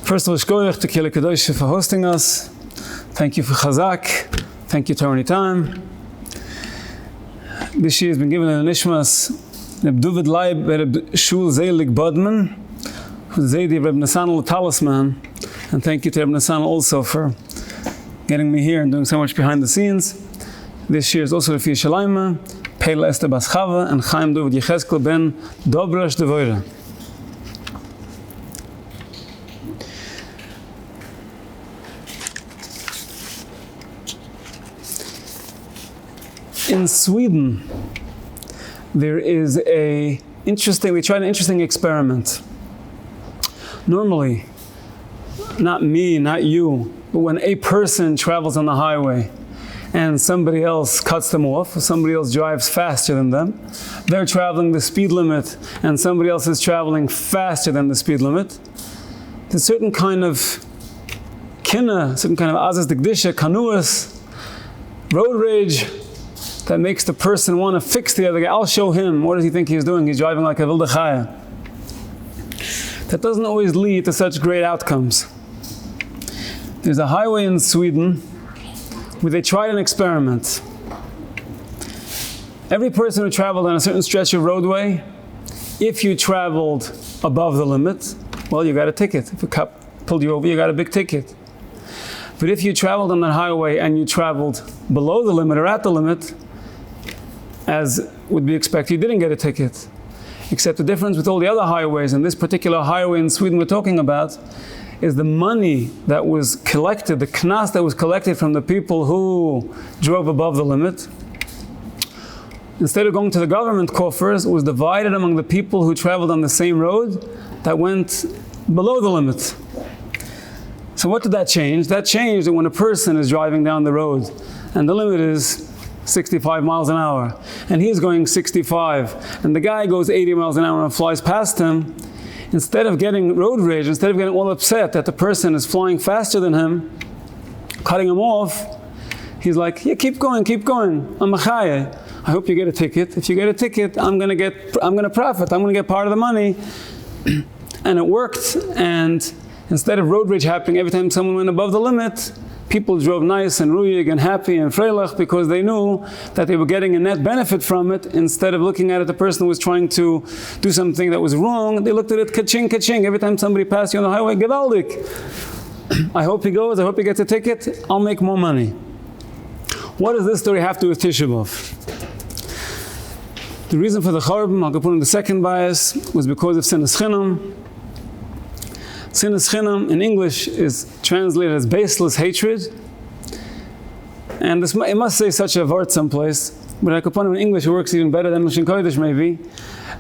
First of all, shkoyach to Kili Kadosh for hosting us. Thank you for Chazaq. Thank you to Tony Time. This year has been given an Nishmas Reb David Leib Reb Shul Zelig Bodman, who's the Zaidi of Reb Nassanel Talisman. And thank you to Reb Nassanel also for getting me here and doing so much behind the scenes. This year is also Refi Shalayma, Peila Esther Bas Chava, and Chaim David Yecheskel ben Dobrash Devoira. In Sweden, there is we tried an interesting experiment. Normally, not me, not you, but when a person travels on the highway and somebody else cuts them off, or somebody else drives faster than them, they're traveling the speed limit and somebody else is traveling faster than the speed limit, there's a certain kind of kinna, certain kind of azaz dikdisha, kanuas, road rage, that makes the person want to fix the other guy. I'll show him. What does he think he's doing? He's driving like a wilde chaya. That doesn't always lead to such great outcomes. There's a highway in Sweden where they tried an experiment. Every person who traveled on a certain stretch of roadway, if you traveled above the limit, well, you got a ticket. If a cop pulled you over, you got a big ticket. But if you traveled on that highway and you traveled below the limit or at the limit, as would be expected, you didn't get a ticket. Except the difference with all the other highways, and this particular highway in Sweden we're talking about, is the money that was collected, the knas that was collected from the people who drove above the limit. Instead of going to the government coffers, it was divided among the people who traveled on the same road that went below the limit. So what did that change? That changed that when a person is driving down the road and the limit is 65 miles an hour and he's going 65 and the guy goes 80 miles an hour and flies past him, instead of getting road rage, instead of getting all upset that the person is flying faster than him, cutting him off, he's like, yeah, keep going, I'm a chaya. I hope you get a ticket. If you get a ticket, I'm going to profit, I'm going to get part of the money. And it worked, and instead of road rage happening every time someone went above the limit, people drove nice and ruhig and happy and freilach because they knew that they were getting a net benefit from it. Instead of looking at it, the person was trying to do something that was wrong, they looked at it ka-ching, ka-ching. Every time somebody passed you on the highway, gewaldig. I hope he goes, I hope he gets a ticket, I'll make more money. What does this story have to do with Tisha B'Av? The reason for the charbon, I'll go put in the second bias, was because of sinas chinam. Sinas chinam in English is translated as baseless hatred. And this, it must say such a word someplace, but I could put it in English, it works even better than Mishin Kodesh maybe,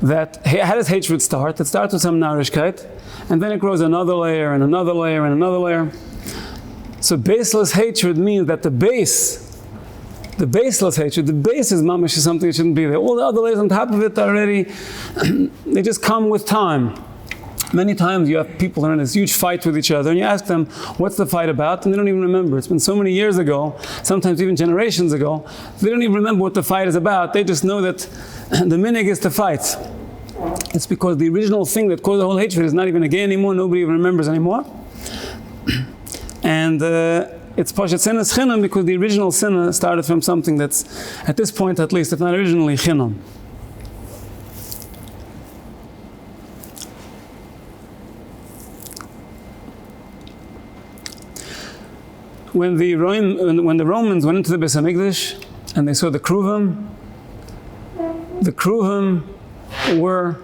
that how does hatred start? It starts with some narishkeit, and then it grows another layer and another layer and another layer. So baseless hatred means that the baseless hatred, the base is mamash, is something that shouldn't be there. All the other layers on top of it are already, they just come with time. Many times you have people who are in this huge fight with each other and you ask them, what's the fight about? And they don't even remember. It's been so many years ago, sometimes even generations ago, they don't even remember what the fight is about. They just know that the minig is to fight. It's because the original thing that caused the whole hatred is not even a gay anymore, nobody even remembers anymore. And it's Pashat Sinas Chinam because the original sin started from something that's, at this point at least, if not originally, Chinam. When the Romans went into the Beis HaMikdash and they saw the Kruvim were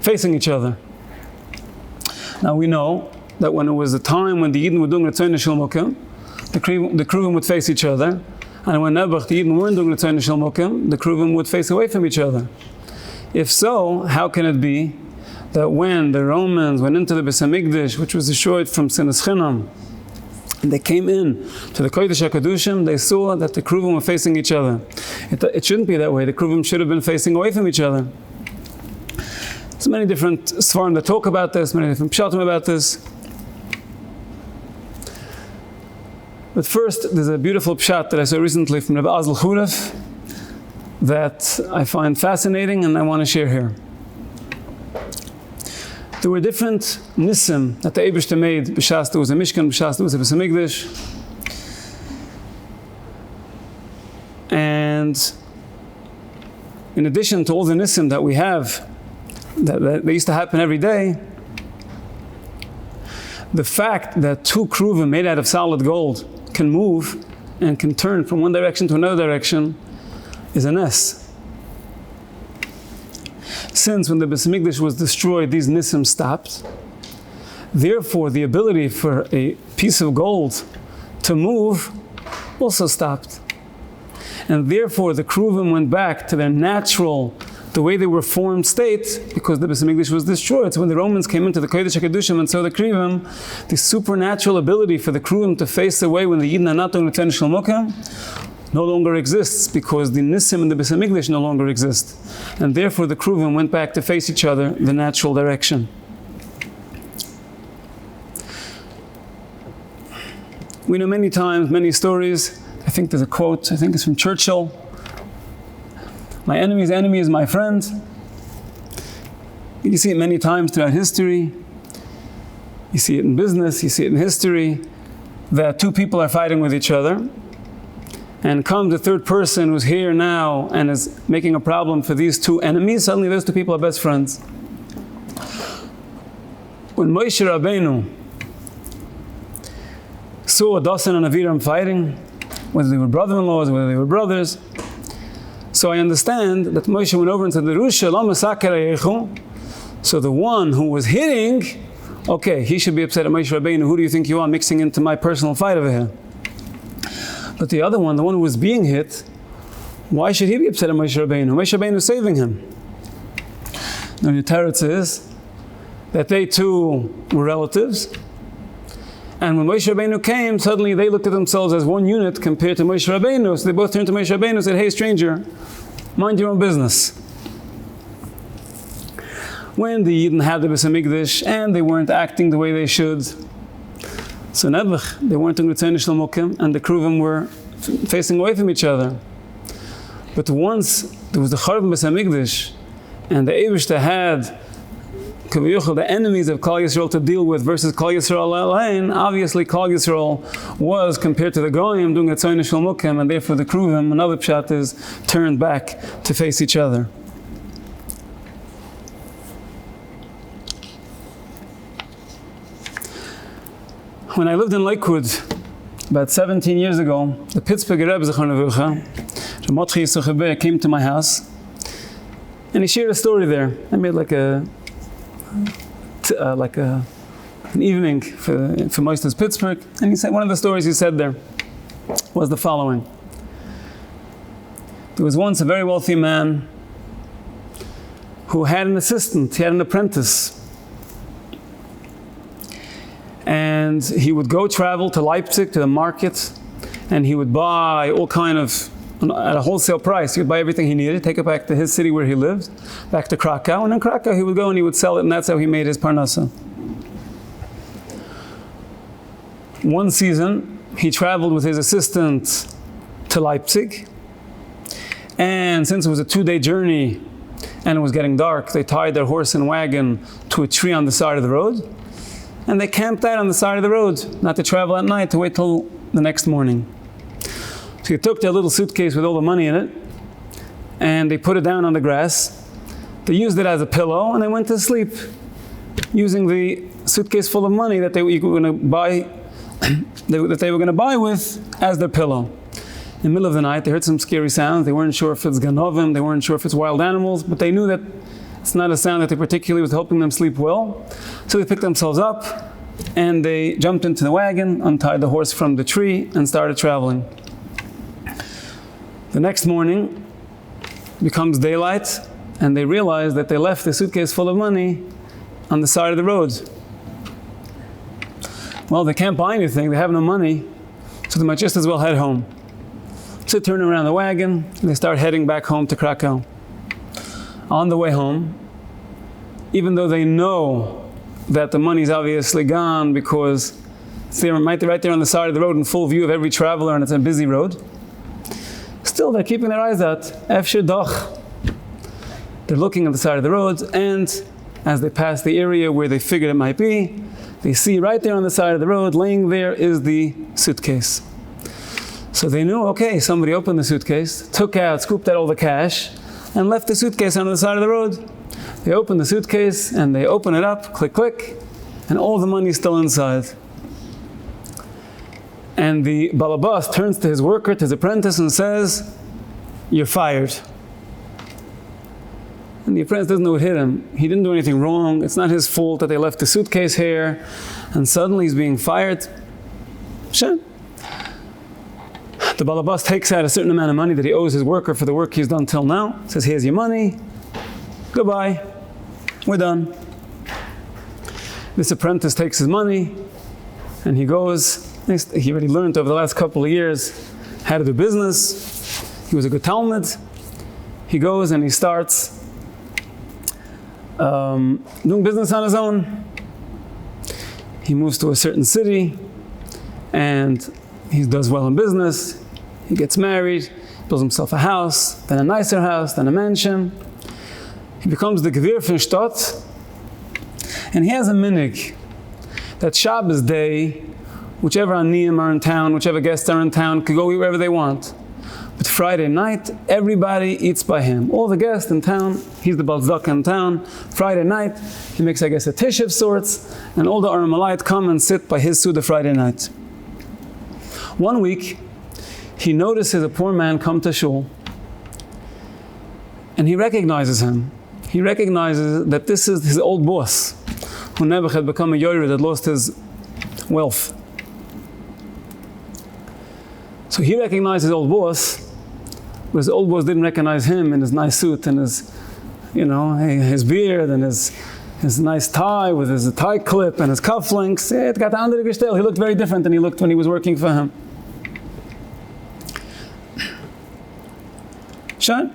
facing each other. Now we know that when it was a time when the Yidden were doing Ritzono Shel Mokim, the Kruvim would face each other, and when Nebuch, the Yidden weren't doing Ritzono Shel Mokim, the Kruvim would face away from each other. If so, how can it be that when the Romans went into the Beis HaMikdash, which was destroyed from Sinas Chinam, and they came in to the Kodesh HaKadoshim, they saw that the Kruvim were facing each other. It shouldn't be that way. The Kruvim should have been facing away from each other. There's many different svarim that talk about this, many different pshatim about this. But first, there's a beautiful pshat that I saw recently from Rabbi Azal Churef that I find fascinating and I want to share here. There were different nisim that the Eibishter made. B'shas there was a Mishkan, b'shas there was a Beis Hamikdash. And in addition to all the nisim that we have, that used to happen every day, the fact that two kruvim made out of solid gold can move and can turn from one direction to another direction is a nes. Since when the Beis Hamikdash was destroyed, these nisim stopped. Therefore, the ability for a piece of gold to move also stopped. And therefore, the kruvim went back to their natural, the way they were formed state, because the Beis Hamikdash was destroyed. So when the Romans came into the Kodesh HaKadoshim and saw the kruvim, the supernatural ability for the kruvim to face away when the Yidden are not doing the Ten Shel Mukam no longer exists, because the Nisim and the Beis Hamikdash no longer exist. And therefore the kruvim went back to face each other the natural direction. We know many times, many stories. I think there's a quote, I think it's from Churchill. My enemy's enemy is my friend. You see it many times throughout history. You see it in business, you see it in history, that two people are fighting with each other. And comes a third person who's here now and is making a problem for these two enemies. Suddenly those two people are best friends. When Moshe Rabbeinu saw Dasan and Aviram fighting, whether they were brother-in-laws, whether they were brothers, so I understand that Moshe went over and said, so the one who was hitting, okay, he should be upset at Moshe Rabbeinu. Who do you think you are mixing into my personal fight over here? But the other one, the one who was being hit, why should he be upset at Moshe Rabbeinu? Moshe Rabbeinu is saving him. Now the teretz is that they two were relatives, and when Moshe Rabbeinu came, suddenly they looked at themselves as one unit compared to Moshe Rabbeinu, so they both turned to Moshe Rabbeinu and said, hey stranger, mind your own business. When the Yidden had the Beis Hamikdash and they weren't acting the way they should, so Nebuch, they weren't doing the Ten Shel Mukam, and the kruvim were facing away from each other. But once there was the Charv Beis Hamikdash, and the Eibishter had the enemies of Klal Yisrael to deal with versus Klal Yisrael alone, obviously Klal Yisrael was, compared to the Goyim, doing the Ten Shel Mukam, and therefore the kruvim, another pshat is, turned back to face each other. When I lived in Lakewood about 17 years ago, the Pittsburgh Rebbe came to my house and he shared a story there. I made like an evening for Moister's Pittsburgh, and he said one of the stories he said there was the following. There was once a very wealthy man who had an assistant, he had an apprentice. And he would go travel to Leipzig, to the market, and he would buy all kind of, at a wholesale price, he would buy everything he needed, take it back to his city where he lived, back to Krakow, and in Krakow he would go and he would sell it, and that's how he made his parnasa. One season, he traveled with his assistant to Leipzig, and since it was a 2-day journey, and it was getting dark, they tied their horse and wagon to a tree on the side of the road, and they camped out on the side of the road, not to travel at night, to wait till the next morning. So they took their little suitcase with all the money in it, and they put it down on the grass. They used it as a pillow, and they went to sleep, using the suitcase full of money that they were going to buy, that they were going to buy with as their pillow. In the middle of the night, they heard some scary sounds. They weren't sure if it's ganovim, they weren't sure if it's wild animals, but they knew that it's not a sound that they particularly was helping them sleep well. So they picked themselves up and they jumped into the wagon, untied the horse from the tree, and started traveling. The next morning becomes daylight, and they realize that they left the suitcase full of money on the side of the road. Well, they can't buy anything, they have no money, so they might just as well head home. So they turn around the wagon and they start heading back home to Krakow. On the way home, even though they know that the money's obviously gone because they're right there on the side of the road in full view of every traveler and it's a busy road, still they're keeping their eyes out. Efshir doch. They're looking at the side of the road, and as they pass the area where they figured it might be, they see right there on the side of the road, laying there is the suitcase. So they knew, okay, somebody opened the suitcase, scooped out all the cash, and left the suitcase on the side of the road. They open the suitcase, and they open it up, click, click, and all the money is still inside. And the balabas turns to his worker, to his apprentice, and says, "You're fired." And the apprentice doesn't know what hit him. He didn't do anything wrong. It's not his fault that they left the suitcase here. And suddenly he's being fired. Sure. The balabas takes out a certain amount of money that he owes his worker for the work he's done till now. Says, "Here's your money. Goodbye. We're done." This apprentice takes his money and he goes. He already learned over the last couple of years how to do business. He was a good Talmud. He goes and he starts doing business on his own. He moves to a certain city and he does well in business. He gets married, builds himself a house, then a nicer house, then a mansion. He becomes the Gewir von Stott, and he has a minig that Shabbos day, whichever aniyim are in town, whichever guests are in town, could go eat wherever they want. But Friday night, everybody eats by him. All the guests in town, he's the balzdaka in town. Friday night, he makes, I guess, a tish of sorts, and all the Aramalite come and sit by his Suda Friday night. One week, he notices a poor man come to shul, and he recognizes him. He recognizes that this is his old boss, who never had become a yoyer that lost his wealth. So he recognized his old boss, but his old boss didn't recognize him in his nice suit and his, his beard and his nice tie with his tie clip and his cufflinks. It got under the gestel. He looked very different than he looked when he was working for him. Sure.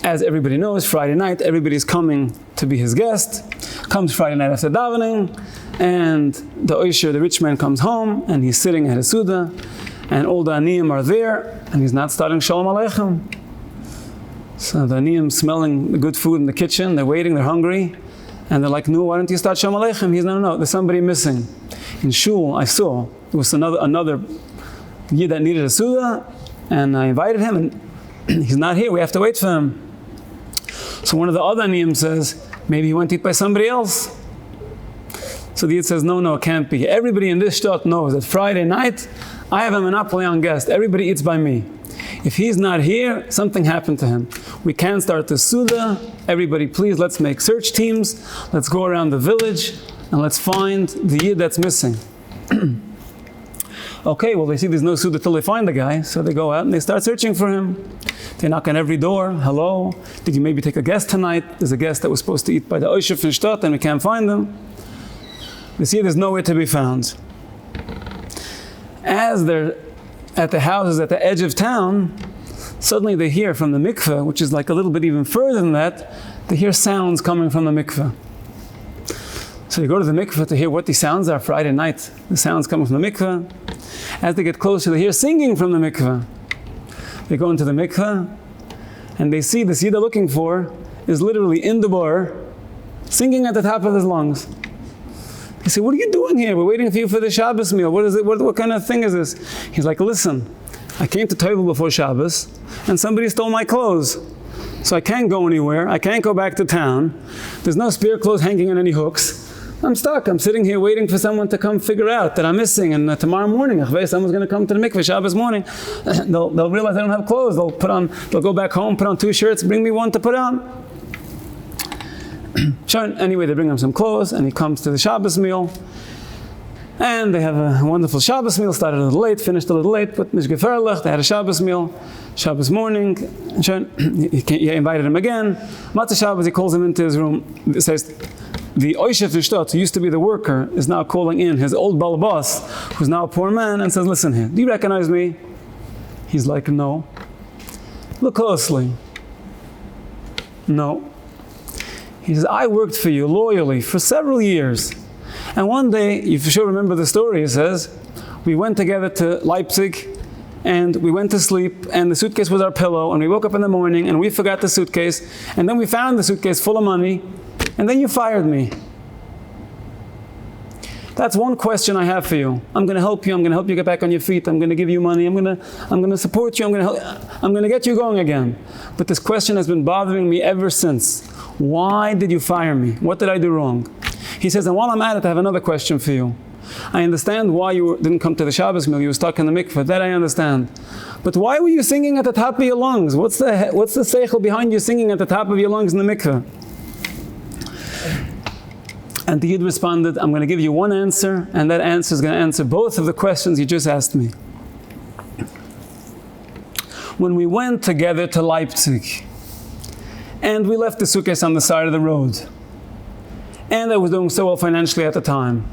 As everybody knows, Friday night, everybody's coming to be his guest. Comes Friday night after davening, and the Oisher, the rich man, comes home, and he's sitting at his Suda, and all the Aniyim are there, and he's not starting Shalom Aleichem. So the Aniyim smelling the good food in the kitchen, they're waiting, they're hungry, and they're like, "No, why don't you start Shalom Aleichem?" He's, no, there's somebody missing. In Shul, I saw, there was another Yid that needed a Suda, and I invited him, and he's not here, we have to wait for him. So one of the other Aniyim says, maybe he went to eat by somebody else. So the Yid says, no, it can't be. Everybody in this shtot knows that Friday night, I have a monopoly on guests. Everybody eats by me. If he's not here, something happened to him. We can't start the Suda. Everybody, please, let's make search teams. Let's go around the village and let's find the Yid that's missing. Okay, well, they see there's no Suda till they find the guy, so they go out and they start searching for him. They knock on every door. Hello, did you maybe take a guest tonight? There's a guest that was supposed to eat by the Oisher von Stott and we can't find them. They see there's nowhere to be found. As they're at the houses at the edge of town, suddenly they hear from the mikveh, which is like a little bit even further than that, they hear sounds coming from the mikveh. So they go to the mikveh to hear what the sounds are Friday night. The sounds coming from the mikveh. As they get closer, they hear singing from the mikveh. They go into the mikveh, and they see the Yid they're looking for is literally in the bar, singing at the top of his lungs. They say, "What are you doing here? We're waiting for you for the Shabbos meal. What is it? What kind of thing is this?" He's like, "Listen, I came to Teivel before Shabbos, and somebody stole my clothes. So I can't go anywhere. I can't go back to town. There's no spare clothes hanging on any hooks. I'm stuck. I'm sitting here waiting for someone to come figure out that I'm missing. And tomorrow morning, someone's going to come to the mikveh Shabbos morning. They'll realize I don't have clothes. They'll go back home, put on 2 shirts, bring me one to put on." Anyway, they bring him some clothes, and he comes to the Shabbos meal. And they have a wonderful Shabbos meal. Started a little late, finished a little late, but nicht gefährlich. They had a Shabbos meal. Shabbos morning. He invited him again. Matzah Shabbos, he calls him into his room. It says, the Oisher von Stott, who used to be the worker, is now calling in his old balabas, who's now a poor man, and says, "Listen here, do you recognize me?" He's like, "No." "Look closely." "No." He says, "I worked for you loyally for several years. And one day, you for sure remember the story," he says, "we went together to Leipzig, and we went to sleep, and the suitcase was our pillow, and we woke up in the morning, and we forgot the suitcase, and then we found the suitcase full of money, and then you fired me. That's one question I have for you. I'm going to help you. I'm going to help you get back on your feet. I'm going to give you money. I'm going to support you. I'm going to get you going again. But this question has been bothering me ever since. Why did you fire me? What did I do wrong? He says, and while I'm at it, I have another question for you. I understand why you didn't come to the Shabbos meal. You were stuck in the mikveh. That I understand. But why were you singing at the top of your lungs? What's the seichel behind you singing at the top of your lungs in the mikveh? And the Yid responded, I'm going to give you one answer, and that answer is going to answer both of the questions you just asked me. When we went together to Leipzig, and we left the suitcase on the side of the road, and I was doing so well financially at the time,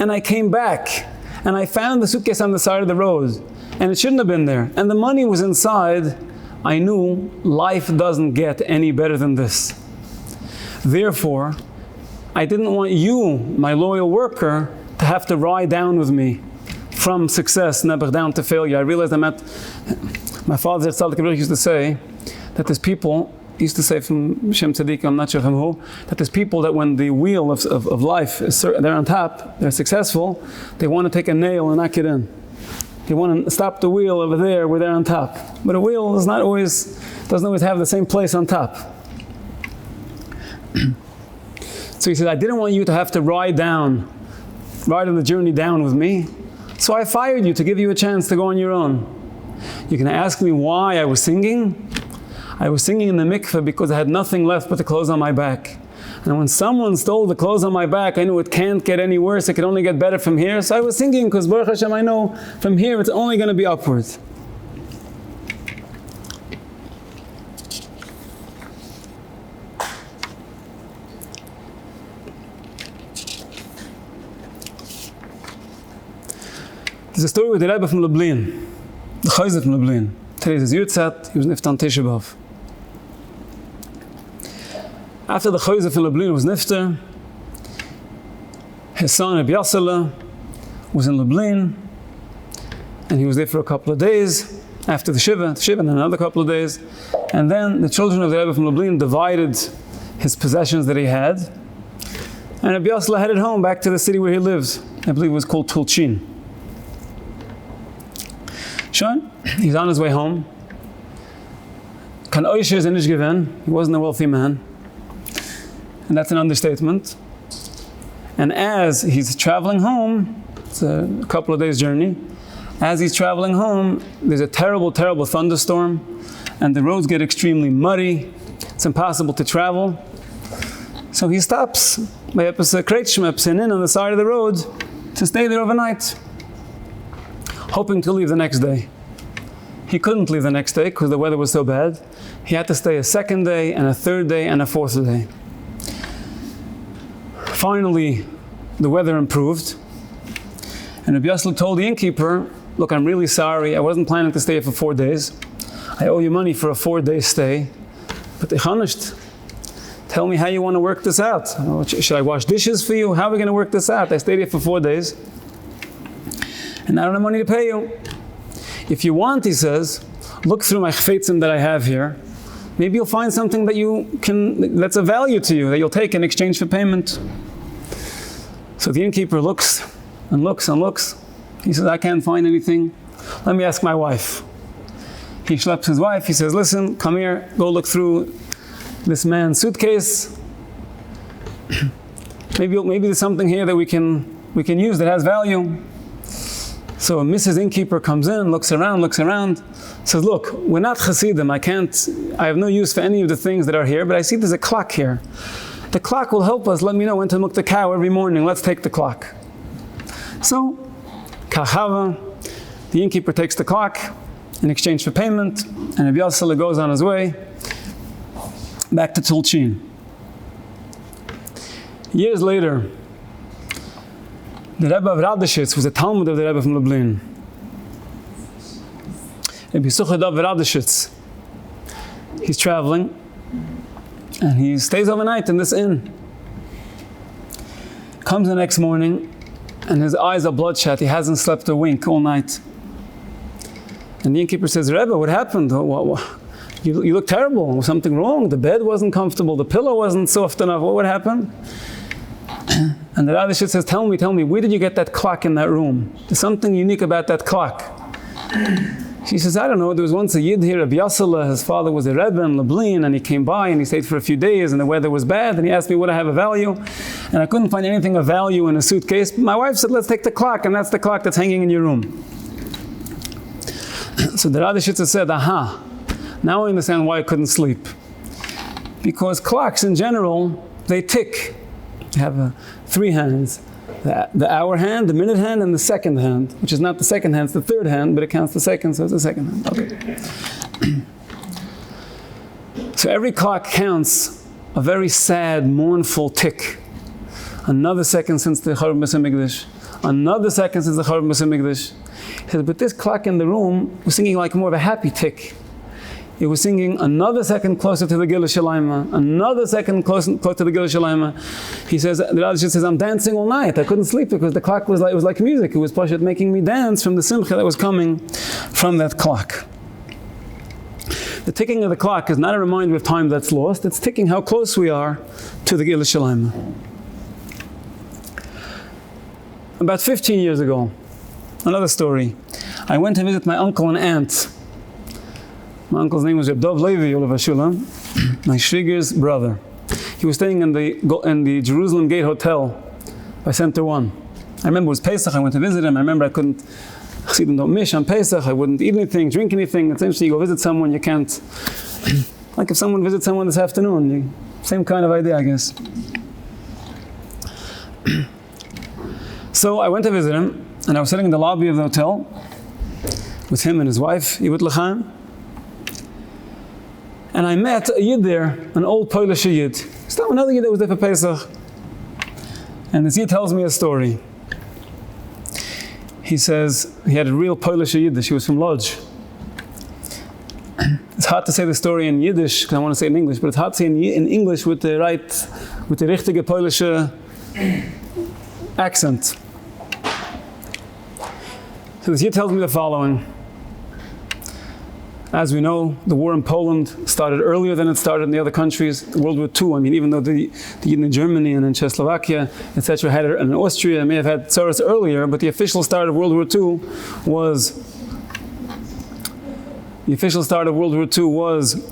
and I came back, and I found the suitcase on the side of the road, and it shouldn't have been there, and the money was inside, I knew life doesn't get any better than this. Therefore, I didn't want you, my loyal worker, to have to ride down with me from success, never down to failure. I realized my father used to say that there's people, he used to say from Shem Tzaddik, I'm not sure from who, that there's people that when the wheel of life, they're on top, they're successful, they want to take a nail and knock it in. They want to stop the wheel over there where they're on top. But a wheel doesn't always have the same place on top. So he said, I didn't want you to have to ride on the journey down with me. So I fired you to give you a chance to go on your own. You can ask me why I was singing. I was singing in the mikveh because I had nothing left but the clothes on my back. And when someone stole the clothes on my back, I knew it can't get any worse. It can only get better from here. So I was singing because Baruch Hashem, I know from here it's only going to be upwards. There's a story with the Rebbe from Lublin, the Chazaq from Lublin. Today is his Yurtzat, he was nifter on Tisha B'Av. After the Chazaq from Lublin was nifter, his son Rabbi Issamar was in Lublin, and he was there for a couple of days after the Shiva, and another couple of days. And then the children of the Rebbe from Lublin divided his possessions that he had, and Rabbi Issamar headed home back to the city where he lived. I believe it was called Tulchin. Schon, he's on his way home. Kan oisher is nicht gewesen. He wasn't a wealthy man. And that's an understatement. And as he's traveling home, it's a couple of days' journey, as he's traveling home, there's a terrible, terrible thunderstorm, and the roads get extremely muddy. It's impossible to travel. So he stops by a Kreitschmeps in on the side of the road to stay there overnight, hoping to leave the next day. He couldn't leave the next day because the weather was so bad. He had to stay a second day and a third day and a fourth day. Finally, the weather improved. And Rabbi Issamar told the innkeeper, look, I'm really sorry. I wasn't planning to stay here for 4 days. I owe you money for a 4-day stay. But tell me how you want to work this out. Should I wash dishes for you? How are we going to work this out? I stayed here for 4 days. And I don't have money to pay you. If you want, he says, look through my chfetzim that I have here. Maybe you'll find something that's of value to you, that you'll take in exchange for payment. So the innkeeper looks and looks and looks. He says, I can't find anything. Let me ask my wife. He schleps his wife. He says, listen, come here, go look through this man's suitcase. Maybe there's something here that we can use that has value. So Mrs. Innkeeper comes in, looks around, says, look, we're not Hasidim. I have no use for any of the things that are here, but I see there's a clock here. The clock will help us, let me know when to milk the cow every morning. Let's take the clock. So, Kahava, the innkeeper takes the clock in exchange for payment, and Rabbi Issamar goes on his way back to Tulchin. Years later, the Rebbe of Radishitz was a Talmud of the Rebbe from Lublin. Rabbi Suchad of Radishitz. He's traveling, and he stays overnight in this inn. Comes the next morning, and his eyes are bloodshot. He hasn't slept a wink all night. And the innkeeper says, Rebbe, what happened? You look terrible. Was something wrong? The bed wasn't comfortable. The pillow wasn't soft enough. What happened? And the Rabbi says, tell me, where did you get that clock in that room? There's something unique about that clock. She says, I don't know. There was once a Yid here, Rabbi Issamar. His father was a Rebbe in Lublin, and he came by and he stayed for a few days, and the weather was bad, and he asked me, would I have a value? And I couldn't find anything of value in a suitcase. My wife said, let's take the clock, and that's the clock that's hanging in your room. So the Rabbi said, aha, now I understand why I couldn't sleep. Because clocks in general, they tick. They have 3 hands. The hour hand, the minute hand, and the second hand, which is not the second hand, it's the third hand, but it counts the second, so it's the second hand. Okay. So every clock counts a very sad, mournful tick. Another second since the Charav Beis HaMikdash. Another second since the Charav Beis HaMikdash. He said, but this clock in the room was singing like more of a happy tick. It was singing another second closer to the Gila Shalayma, another second closer to the Gila Shalayma. He says, the Rabbi says, I'm dancing all night. I couldn't sleep because the clock was like music. It was Pashat making me dance from the simcha that was coming from that clock. The ticking of the clock is not a reminder of time that's lost. It's ticking how close we are to the Gila Shalayma. About 15 years ago, another story. I went to visit my uncle and aunt. My uncle's name was Reb Dov Levi, Olav Hashulam, my shviger's brother. He was staying in the Jerusalem Gate Hotel by Center 1. I remember it was Pesach, I went to visit him. I remember I couldn't, Chassidim don't mish on Pesach, I wouldn't eat anything, drink anything. Essentially, you go visit someone, you can't, like if someone visits someone this afternoon, same kind of idea, I guess. So I went to visit him, and I was sitting in the lobby of the hotel with him and his wife, Yivut L'chaim. And I met a Yid there, an old Polish Yid. Still another Yid that was there for Pesach. And this Yid tells me a story. He says he had a real Polish Yid. She was from Lodz. It's hard to say the story in Yiddish, because I want to say it in English, but it's hard to say in English with the richtige Polish accent. So this Yid tells me the following. As we know, the war in Poland started earlier than it started in the other countries. World War II, I mean, even though the Yidden in Germany and in Czechoslovakia, etc., had it, and in Austria may have had tsaras earlier, but the official start of World War II was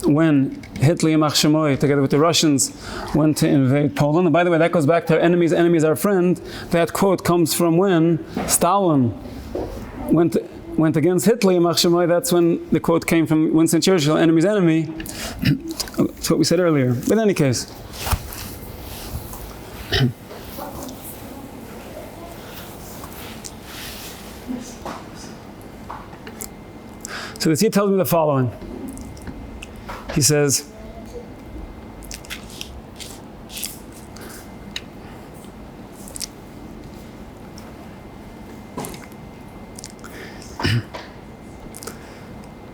when Hitler and Machshamoy, together with the Russians, went to invade Poland. And by the way, that goes back to our enemies, enemies our friend. That quote comes from when Stalin went against Hitler and Machshamoy. That's when the quote came from Winston Churchill, enemy's enemy. That's what we said earlier. But in any case. So the Tzid tells me the following. He says,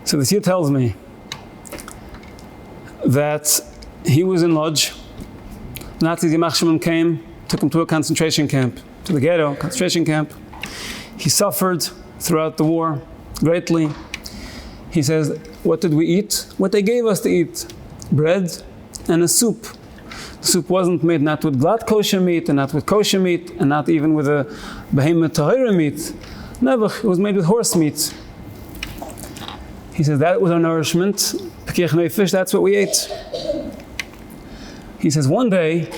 so the Tzid tells me that he was in Lodz. Nazis, Yamach Shimon came, took him to a concentration camp, to the ghetto, concentration camp. He suffered throughout the war greatly. He says, what did we eat? What they gave us to eat. Bread and a soup. The soup wasn't made not with glad kosher meat, and not with kosher meat, and not even with a behemoth tahira meat. Never. It was made with horse meat. He says, that was our nourishment. Pekich nefesh, that's what we ate. He says, one day,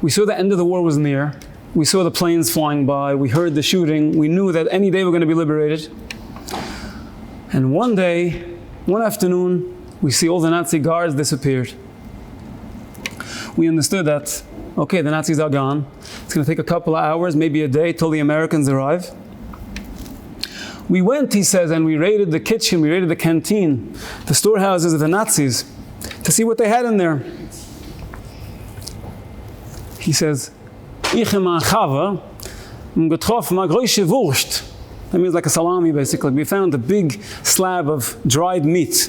we saw the end of the war was near. We saw the planes flying by. We heard the shooting. We knew that any day we're going to be liberated. And one day, one afternoon, we see all the Nazi guards disappeared. We understood that, okay, the Nazis are gone. It's going to take a couple of hours, maybe a day, till the Americans arrive. We went, he says, and we raided the kitchen, we raided the canteen, the storehouses of the Nazis, to see what they had in there. He says, that means like a salami, basically. We found a big slab of dried meat.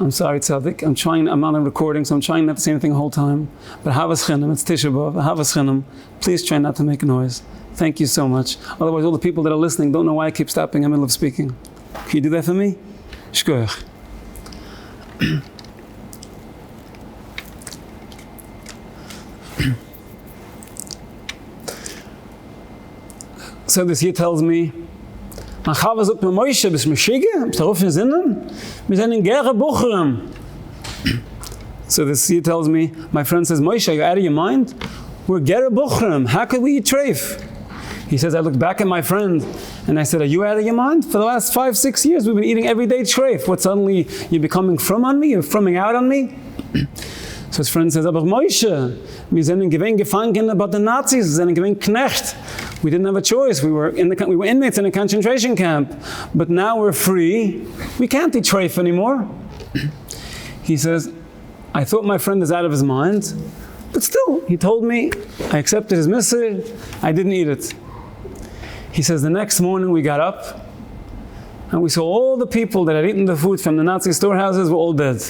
I'm sorry, Tzaddik. I'm not on recording, so I'm trying not to say anything the whole time. But Havas Chinam, it's Tisha B'Av, Havas Chinam. Please try not to make noise. Thank you so much. Otherwise, all the people that are listening don't know why I keep stopping in the middle of speaking. Can you do that for me? Shkoyach. So this here tells me, mein Chava sagt mir, Moshe, bist du mir Schige? Bist du auf den Sinnen? Wir sind in Gere Bucherem. So this here tells me, my friend says, Moshe, are you out of your mind? We're Gere Bucherem. How could we eat treif? He says, I looked back at my friend and I said, are you out of your mind? For the last 5-6 years, we've been eating every day treif. What, suddenly you're becoming from on me? You're frumming out on me? So his friend says, aber Moshe, wir sind gewinn gefangen by the Nazis, wir sind gewinn Knecht. We didn't have a choice. We were inmates in a concentration camp. But now we're free. We can't eat treif anymore. He says, I thought my friend is out of his mind. But still, he told me, I accepted his message. I didn't eat it. He says, the next morning we got up and we saw all the people that had eaten the food from the Nazi storehouses were all dead.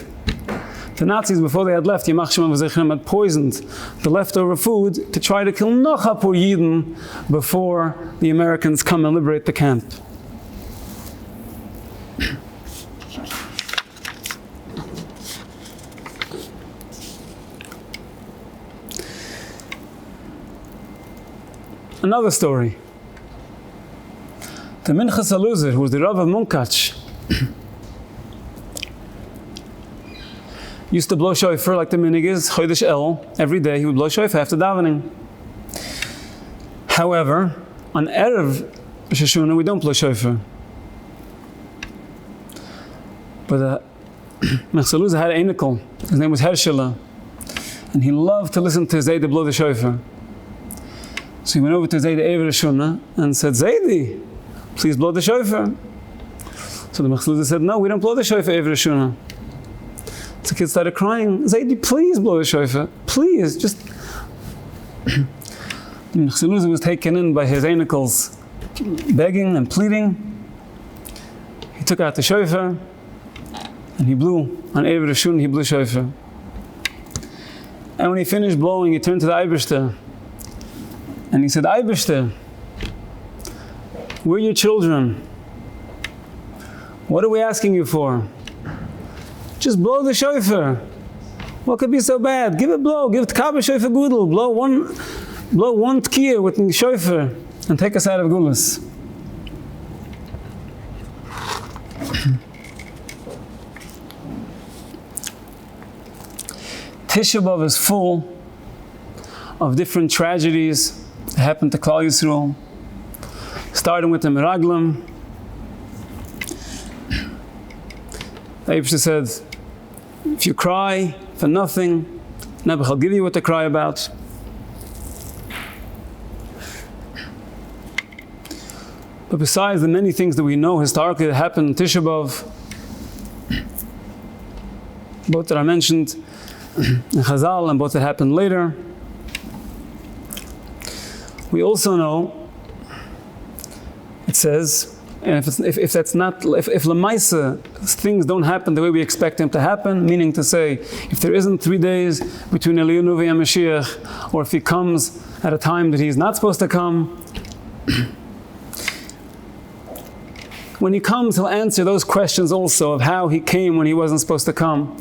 The Nazis, before they had left, Yimach Shema V'Zechem, had poisoned the leftover food to try to kill Nocha Pur Yidden before the Americans come and liberate the camp. Another story. The Minchas Aluzer, who was the Rav of Munkach, used to blow shofar like the minig is, Chodesh El, every day he would blow shofar after davening. However, on Erev Rosh Hashanah, we don't blow shofar. But Minchas Aluzer had an Einikol. His name was Hershela. And he loved to listen to Zayd blow the shofar. So he went over to Zayd Erev Rosh Hashanah and said, Zaydi, please blow the shofar. So the Minchas Aluzer said, no, we don't blow the shofar Erev Rosh Hashanah. So the kid started crying, Zaydi, please blow the shofar. Please, just... Minchas Aluzer was taken in by his Einikals, begging and pleading. He took out the shofar and he blew. On Erev Rosh Hashanah, he blew shofar. And when he finished blowing, he turned to the Eibishter and he said, Eibishter, we're your children. What are we asking you for? Just blow the shofar. What could be so bad? Give it blow. Give it Kaaba shofar gudel. Blow one tkiyah with the shofar and take us out of gulas. Tisha B'Av is full of different tragedies that happened to Klal Yisrael, starting with the Meraglim. The Eibishter said, if you cry for nothing, Nebuch will give you what to cry about. But besides the many things that we know historically that happened in Tisha B'Av, both that are mentioned in Chazal and both that happened later, we also know, it says, and if Lamaisa things don't happen the way we expect them to happen, meaning to say, if there isn't 3 days between Eliyahu Nuvi and Mashiach, or if he comes at a time that he's not supposed to come, when he comes, he'll answer those questions also of how he came when he wasn't supposed to come.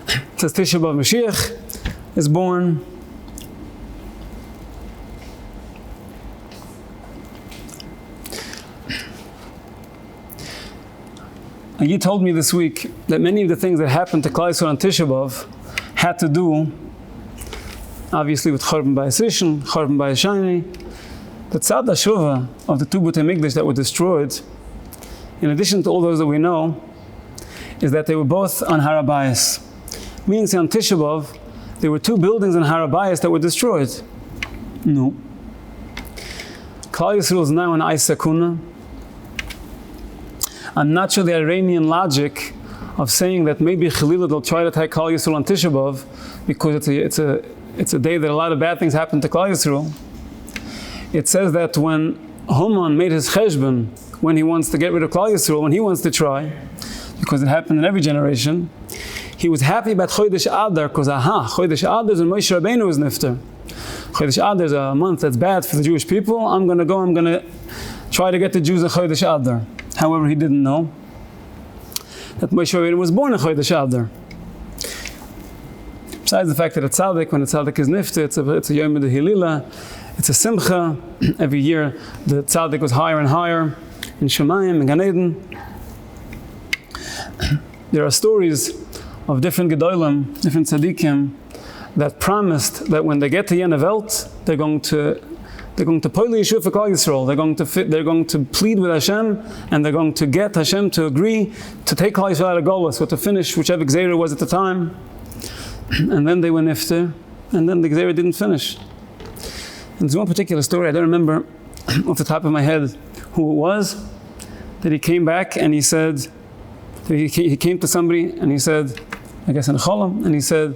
It says Tisha B'Av Mashiach is born. And you told me this week that many of the things that happened to Klal Yisrael on Tisha B'Av had to do, obviously, with Chorban Bayis Rishon, Chorban Bayis Sheni. The Tzad HaShuva of the two Butei Mikdash that were destroyed, in addition to all those that we know, is that they were both on Har HaBayis. Meaning, say on Tisha B'Av, there were 2 buildings on Har HaBayis that were destroyed. No. Klal Yisrael is now in Eis Sakuna. I'm not sure the Iranian logic of saying that maybe Chalilah they'll try to attack Klal Yisrael on Tisha B'Av because it's a day that a lot of bad things happen to Klal Yisrael. It says that when Haman made his cheshbon, when he wants to get rid of Klal Yisrael, when he wants to try, because it happened in every generation, he was happy about Chodesh Adar because Chodesh Adar is when Moshe Rabbeinu was nifter. Chodesh Adar is a month that's bad for the Jewish people. I'm going to try to get the Jews in Chodesh Adar. However, he didn't know that Moshe Rabbeinu was born in Chodesh Adar. Besides the fact that it's Tzaddik, when a Tzaddik is nifta, it's a Yom Hilila, it's a Simcha. Every year the Tzaddik was higher and higher in Shemayim, in Gan Eden. There are stories of different Gedolim, different Tzaddikim, that promised that when they get to Yena Welt, they're going to poili Yeshua for Klal Yisrael. They're going to plead with Hashem, and they're going to get Hashem to agree to take Klal Yisrael out of Golus, or to finish whichever Gzeira was at the time. And then they were nifter, and then the Gzeira didn't finish. And there's one particular story, I don't remember off the top of my head who it was, that he came back and he said, he came to somebody and he said, I guess in a cholam, and he said,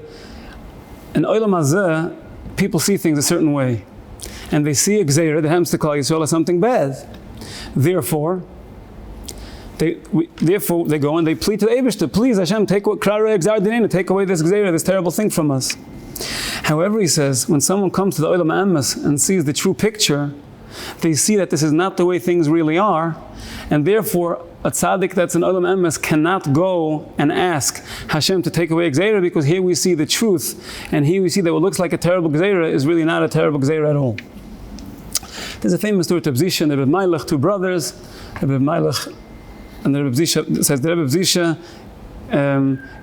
in Olam Hazeh, people see things a certain way. And they see a Gzeira that happens to Klal Yisrael as something bad. Therefore, they go and they plead to the Eibishter, please Hashem, take away this Gzeira, this terrible thing from us. However, he says, when someone comes to the Olam Emes and sees the true picture, they see that this is not the way things really are, and therefore a tzaddik that's in Olam Emes cannot go and ask Hashem to take away a Gzeira, because here we see the truth, and here we see that what looks like a terrible Gzeira is really not a terrible Gzeira at all. There's a famous story to Tisha and the Rebbe Meilech, two brothers. The Rebbe Meilech and the Rebbe Tisha says the Rebbe Tisha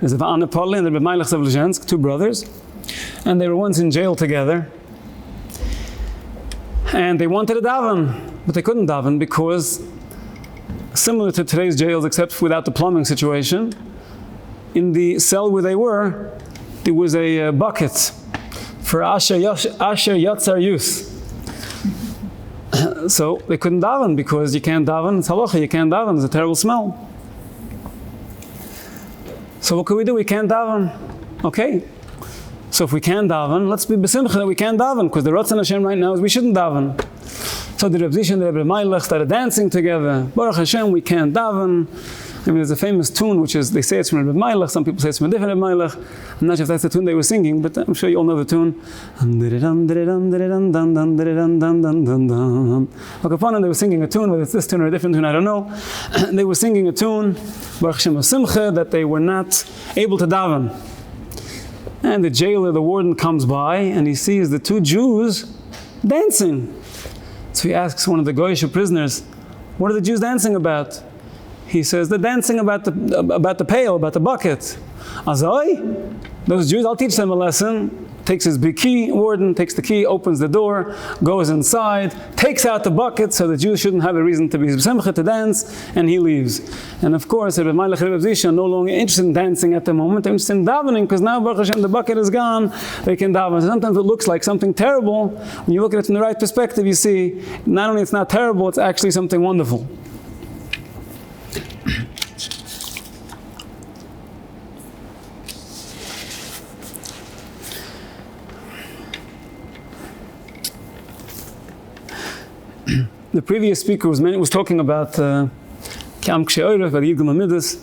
is of Anapoli and the Rebbe Meilech of Lezhensk, two brothers, and they were once in jail together. And they wanted to daven, but they couldn't daven because, similar to today's jails, except without the plumbing situation, in the cell where they were, there was a bucket for Asher Yatzar use. So they couldn't daven because you can't daven, it's halacha, you can't daven, there's a terrible smell. So what could we do? We can't daven. Okay. So if we can't daven, let's be besimcha that we can't daven, because the Ratzon Hashem right now is we shouldn't daven. So the Rebbe Tisha and the Rebbe Meilech started dancing together. Baruch Hashem, we can't daven. I mean, there's a famous tune, which is, they say it's from Rebbe Meilech, some people say it's from a different Rebbe Meilech. I'm not sure if that's the tune they were singing, but I'm sure you all know the tune. Akaponim, they were singing a tune, whether it's this tune or a different tune, I don't know. They were singing a tune, Baruch Hashem Simcha, that they were not able to daven. And the jailer, the warden, comes by and he sees the two Jews dancing. So he asks one of the Goyish prisoners, what are the Jews dancing about? He says, they're dancing about the pail, about the bucket. Azoi, those Jews, I'll teach them a lesson. Takes his big key, warden takes the key, opens the door, goes inside, takes out the bucket so the Jews shouldn't have a reason to be simcha to dance, and he leaves. And of course, Rebbe Meilech and Rebbe Tisha are no longer interested in dancing at the moment, they're interested in davening, because now Baruch Hashem, the bucket is gone, they can daven. So sometimes it looks like something terrible. When you look at it from the right perspective, you see, not only it's not terrible, it's actually something wonderful. The previous speaker was talking about Kam Kshe'oref, about Yid Gimel Midas.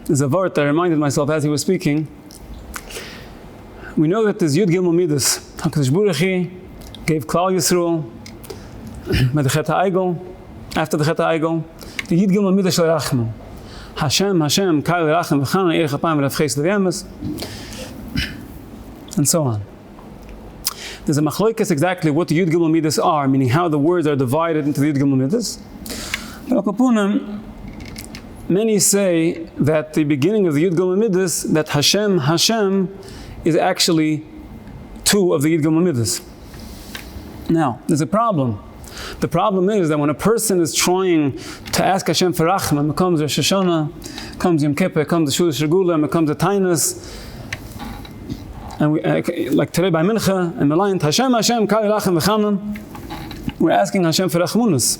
There's a word I reminded myself as he was speaking. We know that there's Yid Gimel Midas. HaKadosh Baruch Hu gave Klal Yisrael by the Chet HaEigel, after the Chet HaEigel, the Yid Gimel Midas Shel Rachman. Hashem, Kai Rachman V'chanan Eirech HaPayim V'Rav Ches L'Yemes, and so on. There's a machloikas exactly what the Yud Gimel Midas are, meaning how the words are divided into the Yud Gimel Midas. But Akapunim, many say that the beginning of the Yud Gimel Midas, that Hashem is actually two of the Yud Gimel Midas. Now, there's a problem. The problem is that when a person is trying to ask Hashem for Rachman, it comes Rosh Hashanah, comes Yom Kippur, comes the Shul Shagula, it comes the Tainus, and we, like today by Mincha and Melayin, Hashem, Kai Rachman V'chanan, we're asking Hashem for Rachmunus.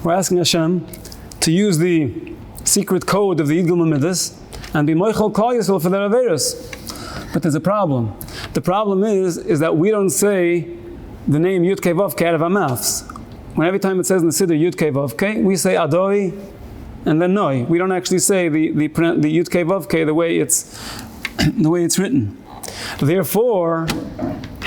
We're asking Hashem to use the secret code of the Yid Gimel Midas and be Moichel Klal Yisrael for their Averos. But there's a problem. The problem is that we don't say the name Yud Kei Vav Kei out of our mouths. When every time it says in the Siddur Yud Kei Vav Kei, we say Adoi and then Noi. We don't actually say the Yud Kei Vav Kei the way it's written. Therefore,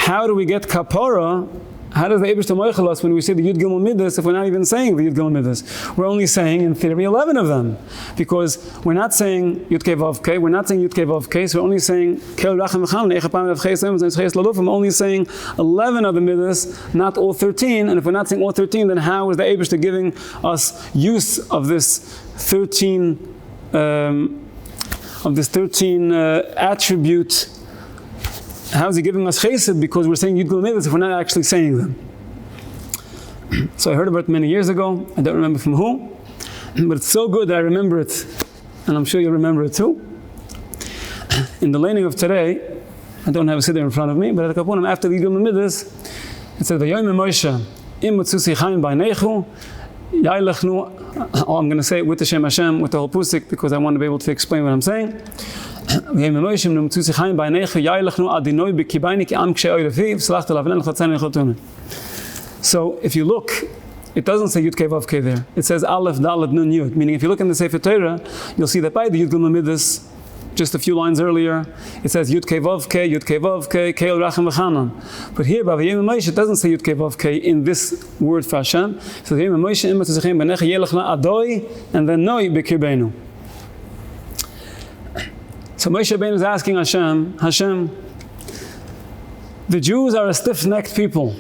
how do we get kapara? How does the Eibishter moichel us when we say the Yud Gimel Midas if we're not even saying the Yud Gimel Midas? We're only saying, in theory, 11 of them. Because we're not saying Yud Kei Vav Kei, we're not saying Yud Kei Vav Kei, so we're only saying Kel Rachem V'chan, Eicha Pam Rav Ches Lem, Ches Laluf, we're only saying 11 of the Midas, not all 13. And if we're not saying all 13, then how is the Eibishter giving us use of this 13 attribute? How is he giving us chesed? Because we're saying Yud Gimel Midas if we're not actually saying them. So I heard about it many years ago. I don't remember from who, but it's so good that I remember it, and I'm sure you'll remember it too. In the laning of today, I don't have a siddur in front of me, but at the kapunim after the Yud Gimel Midas, it says V'yoyim Moshe im mutzusi chaim b'neichu yailechnu. Oh, I'm going to say it with the Shem Hashem, with the whole pusik, because I want to be able to explain what I'm saying. So if you look, it doesn't say Yud Kei Vav Kei there. It says Aleph Dalet Nun Yud. Meaning, if you look in the Sefer Torah, you'll see that by the Yud Gimel Midas, just a few lines earlier, it says Yud Kei Vav Kei, Yud Kei Vav Kei, Keil Rachem V'chanan. But here, by V'yem Moshe, it doesn't say Yud Kei Vav Kei in this word for Hashem. So V'yem Moshe Imma Tzichem B'necha Yelechna Adoi, and then Noi B'kirbeinu. So Moshe Rabbeinu is asking Hashem, the Jews are a stiff-necked people.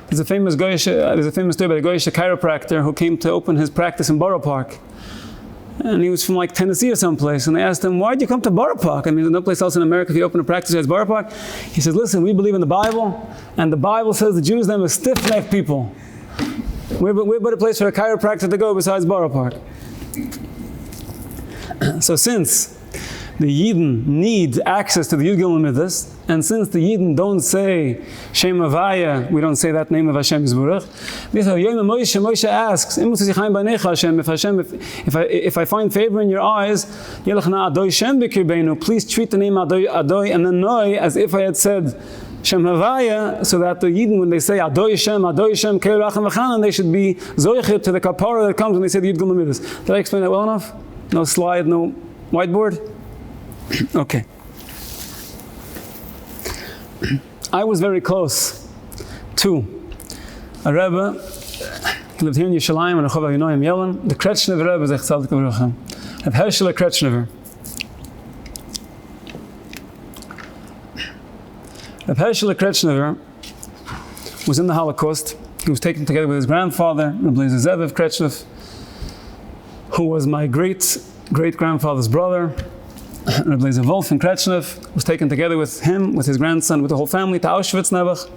There's a famous story about a Goyish chiropractor who came to open his practice in Borough Park. And he was from like Tennessee or someplace. And they asked him, why did you come to Borough Park? I mean, there's no place else in America if you open a practice as Borough Park. He says, listen, we believe in the Bible, and the Bible says the Jews, them are stiff-necked people. Where better place for a chiropractor to go besides Borough Park? So since the Yidden need access to the Yud Gimel Midas, and since the Yidden don't say Shem Havaya, we don't say that name of Hashem Yisburach. Moshe asks, if I find favor in your eyes, please treat the name Adoi and then Noi as if I had said Shem Havaya, so that the Yidden, when they say Adoi Shem, Keil Rachem V'chanan, they should be zoichet to the kapara that comes when they say the Yud Gimel Midas. Did I explain that well enough? No slide, no whiteboard? Okay. I was very close to a Rebbe. He lived here in Yerushalayim, and Rehov Avinoim Yellen. The Kretschnever Rebbe is Echzaldik Avrochem. Rav Hershel Kretschnever. Rav Hershel Kretschnever was in the Holocaust. He was taken together with his grandfather, Rabbi Issamar Ginzberg, who was my great-grandfather's brother. Rabbi Wolf in Kretschnev was taken together with him, with his grandson, with the whole family to Auschwitz, Nebuch.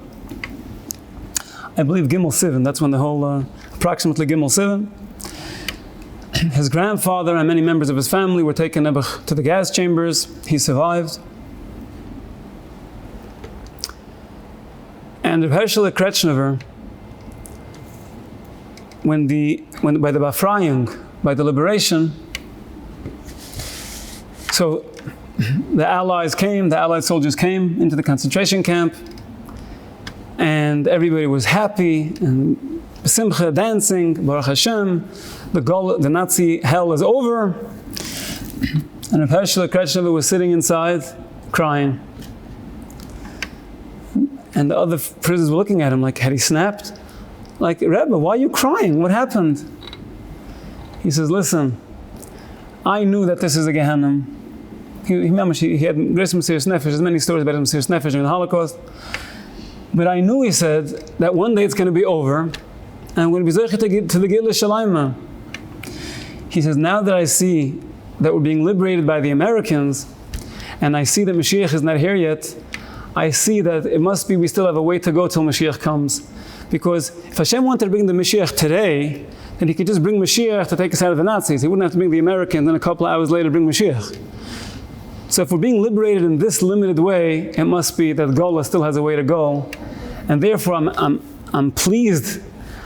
I believe Gimel Sivan, that's when the whole, approximately Gimel Sivan. His grandfather and many members of his family were taken Nebuch to the gas chambers. He survived. And Rav Hershel Kretschnever, when by the Bafrayung, by the liberation, so the Allied soldiers came into the concentration camp, and everybody was happy and simcha, dancing, Baruch Hashem, the Nazi hell is over. And Rav Hershel Kretschnever was sitting inside crying. And the other prisoners were looking at him like, had he snapped? Like, Rebbe, why are you crying? What happened? He says, listen, I knew that this is a Gehenna. He had great Mesiras Nefesh. There's many stories about Mesiras Nefesh during the Holocaust. But I knew, he said, that one day it's going to be over, and I'm going to be Zoichet to the Gilui Shalayma. He says, now that I see that we're being liberated by the Americans, and I see that Mashiach is not here yet, I see that it must be we still have a way to go till Mashiach comes. Because if Hashem wanted to bring the Mashiach today, then he could just bring Mashiach to take us out of the Nazis. He wouldn't have to bring the Americans, and a couple of hours later bring Mashiach. So if we're being liberated in this limited way, it must be that Gola still has a way to go. And therefore I'm pleased,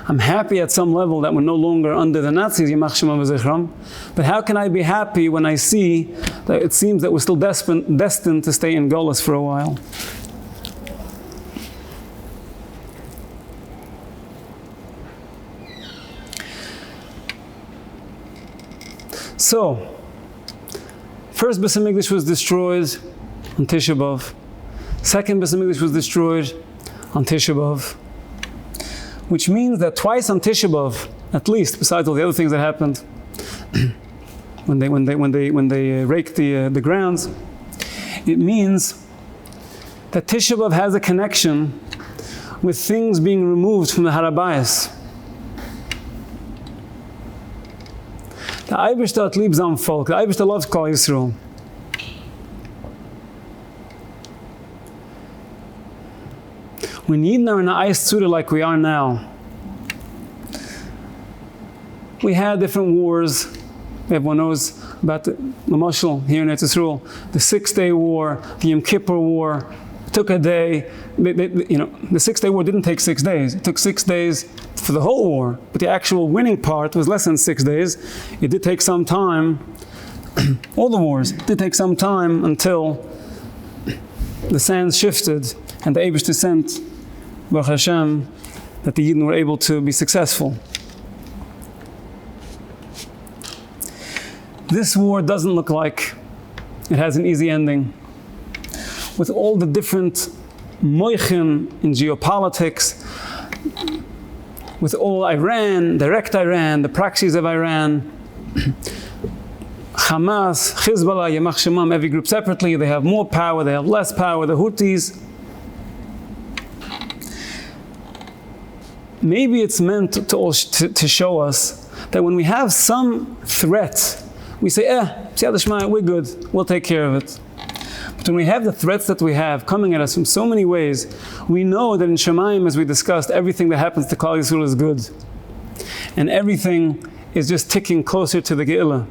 I'm happy at some level that we're no longer under the Nazis, Yimach Shema V'Zichram. But how can I be happy when I see that it seems that we're still destined to stay in Golas for a while? So, first Beis HaMikdash was destroyed on Tisha B'Av. Second Beis HaMikdash was destroyed on Tisha B'Av, which means that twice on Tisha B'Av, at least, besides all the other things that happened, when they raked the grounds, it means that Tisha B'Av has a connection with things being removed from the Harabayas. The Eibishter hat lieb sein Volk. The Eibishter loves Klal Yisrael. We need now in a ice tzura like we are now. We had different wars. Everyone knows about the Mashal here in Eretz Yisrael, the 6-Day War, the Innkeeper War. It took a day. The 6-Day War didn't take 6 days. It took 6 days for the whole war, but the actual winning part was less than 6 days. It did take some time. All the wars did take some time until the sands shifted and the Eibishter sent, Baruch Hashem, that the Yidden were able to be successful. This war doesn't look like it has an easy ending. With all the different moichin in geopolitics, with all Iran, direct Iran, the proxies of Iran, Hamas, Hezbollah, Yamach Shemam, every group separately, they have more power, they have less power, the Houthis. Maybe it's meant to show us that when we have some threat, we say, Siyat Shema, we're good, we'll take care of it. But when we have the threats that we have coming at us from so many ways, we know that in Shemayim, as we discussed, everything that happens to Klal Yisrael is good. And everything is just ticking closer to the Ge'ilah.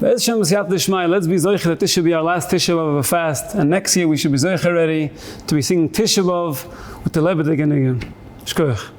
Let's be zoiche that this should be our last Tisha B'Av of a fast, and next year we should be zoiche ready to be singing Tisha B'Av with the Lebedeg and Shkoyach.